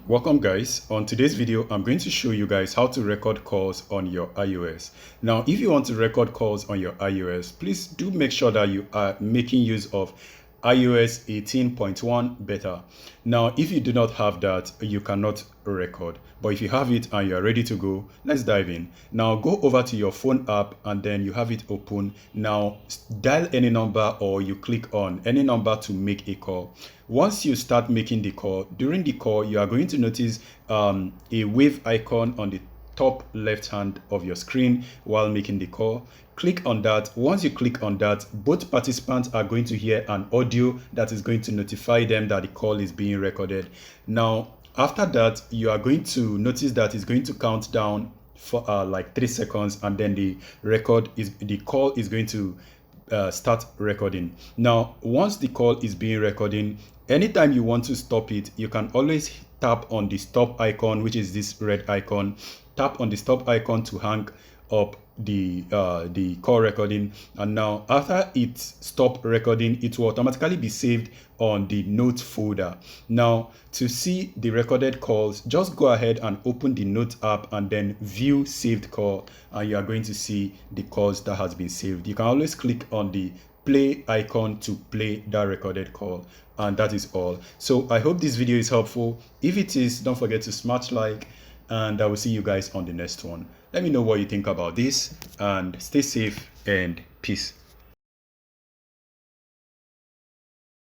Welcome guys. On today's video, I'm going to show you guys how to record calls on your iOS. Now, if you want to record calls on your iOS, please do make sure that you are making use of iOS 18.1 beta. Now, if you do not have that, you cannot record. But if you have it and you're ready to go, let's dive in. Now, go over to your phone app and then you have it open. Now, dial any number or you click on any number to make a call. Once you start making the call, during the call, you are going to notice a wave icon on the top left hand of your screen while making the call. Click on that. Once you click on that, both participants are going to hear an audio that is going to notify them that the call is being recorded. Now, after that, you are going to notice that it's going to count down for like 3 seconds, and then the call is going to start recording. Now, once the call is being recorded, anytime you want to stop it, you can always tap on the stop icon, which is this red icon. Tap on the stop icon to hang up the call recording, and now after it stop recording, it will automatically be saved on the notes folder. Now, to see the recorded calls, just go ahead and open the notes app and then view saved call, and you are going to see the calls that has been saved. You can always click on the play icon to play that recorded call, and that is all. So I hope this video is helpful. If it is, don't forget to smash like, and I will see you guys on the next one. Let me know what you think about this, and stay safe and peace.